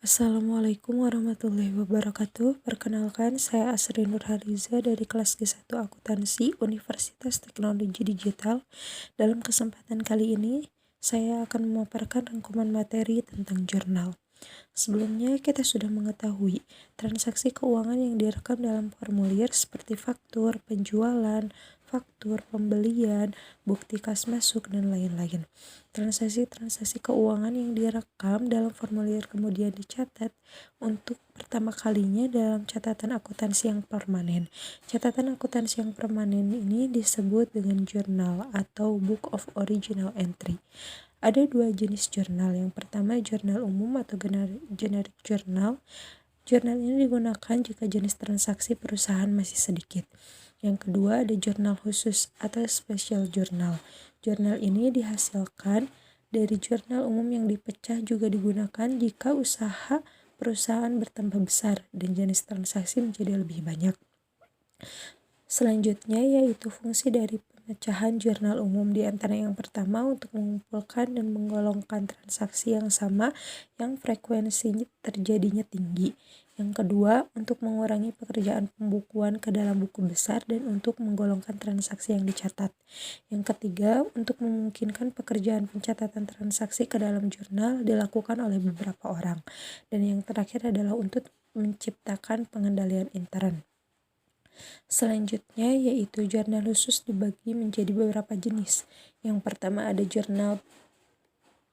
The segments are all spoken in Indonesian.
Assalamualaikum warahmatullahi wabarakatuh. Perkenalkan, saya Asri Nurhaliza dari kelas G1 Akuntansi Universitas Teknologi Digital. Dalam kesempatan kali ini, saya akan memaparkan rangkuman materi tentang jurnal. Sebelumnya, kita sudah mengetahui transaksi keuangan yang direkam dalam formulir seperti faktur, penjualan, faktur, pembelian, bukti kas masuk, dan lain-lain. Transaksi-transaksi keuangan yang direkam dalam formulir kemudian dicatat untuk pertama kalinya dalam catatan akuntansi yang permanen. Catatan akuntansi yang permanen ini disebut dengan jurnal atau Book of Original Entry. Ada dua jenis jurnal. Yang pertama, jurnal umum atau generic journal. Jurnal ini digunakan jika jenis transaksi perusahaan masih sedikit. Yang kedua, ada jurnal khusus atau special journal. Jurnal ini dihasilkan dari jurnal umum yang dipecah, juga digunakan jika usaha perusahaan bertambah besar dan jenis transaksi menjadi lebih banyak. Selanjutnya yaitu fungsi dari pemecahan jurnal umum, di antara yang pertama untuk mengumpulkan dan menggolongkan transaksi yang sama yang frekuensi terjadinya tinggi. Yang kedua, untuk mengurangi pekerjaan pembukuan ke dalam buku besar dan untuk menggolongkan transaksi yang dicatat. Yang ketiga, untuk memungkinkan pekerjaan pencatatan transaksi ke dalam jurnal dilakukan oleh beberapa orang. Dan yang terakhir adalah untuk menciptakan pengendalian intern. Selanjutnya yaitu jurnal khusus dibagi menjadi beberapa jenis. Yang pertama ada jurnal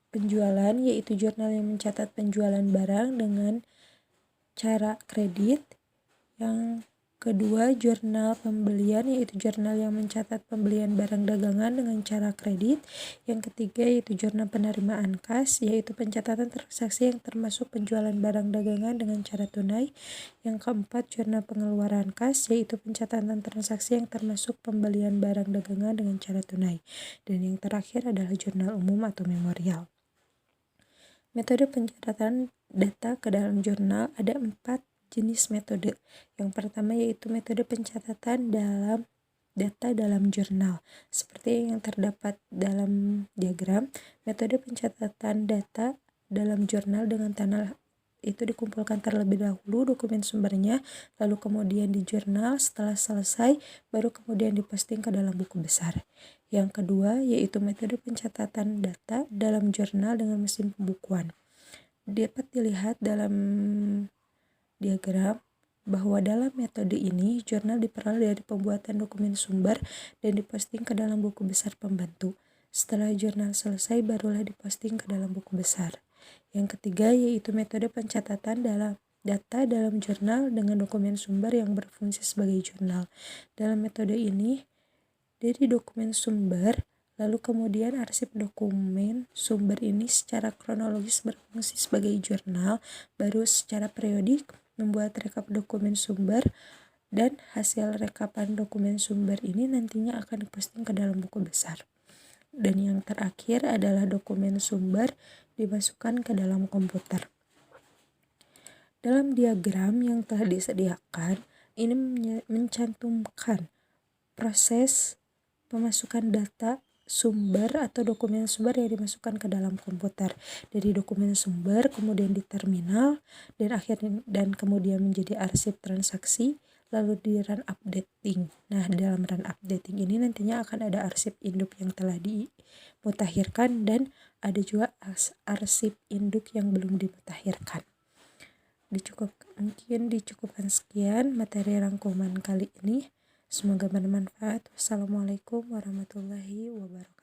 penjualan, yaitu jurnal yang mencatat penjualan barang dengan cara kredit. Yang kedua, jurnal pembelian, yaitu jurnal yang mencatat pembelian barang dagangan dengan cara kredit. Yang ketiga yaitu jurnal penerimaan kas, yaitu pencatatan transaksi yang termasuk penjualan barang dagangan dengan cara tunai. Yang keempat, jurnal pengeluaran kas, yaitu pencatatan transaksi yang termasuk pembelian barang dagangan dengan cara tunai. Dan yang terakhir adalah jurnal umum atau memorial. Metode pencatatan data ke dalam jurnal ada 4 jenis metode. Yang pertama yaitu metode pencatatan dalam data dalam jurnal. Seperti yang terdapat dalam diagram, metode pencatatan data dalam jurnal dengan tanah itu dikumpulkan terlebih dahulu dokumen sumbernya, lalu kemudian di jurnal. Setelah selesai, baru kemudian diposting ke dalam buku besar. Yang kedua yaitu metode pencatatan data dalam jurnal dengan mesin pembukuan. Dapat dilihat dalam diagram bahwa dalam metode ini jurnal diperoleh dari pembuatan dokumen sumber dan diposting ke dalam buku besar pembantu. Setelah jurnal selesai, barulah diposting ke dalam buku besar. Yang ketiga yaitu metode pencatatan dalam data dalam jurnal dengan dokumen sumber yang berfungsi sebagai jurnal. Dalam metode ini, dari dokumen sumber lalu kemudian arsip dokumen sumber ini secara kronologis berfungsi sebagai jurnal, baru secara periodik membuat rekap dokumen sumber, dan hasil rekapan dokumen sumber ini nantinya akan diposting ke dalam buku besar. Dan yang terakhir adalah dokumen sumber dimasukkan ke dalam komputer. Dalam diagram yang telah disediakan, ini mencantumkan proses pemasukan data sumber atau dokumen sumber yang dimasukkan ke dalam komputer. Dari dokumen sumber kemudian di terminal dan kemudian menjadi arsip transaksi, lalu di run updating. Nah, dalam run updating ini nantinya akan ada arsip induk yang telah dimutakhirkan dan ada juga arsip induk yang belum dimutakhirkan. Mungkin dicukupkan sekian materi rangkuman kali ini. Semoga bermanfaat. Wassalamualaikum warahmatullahi wabarakatuh.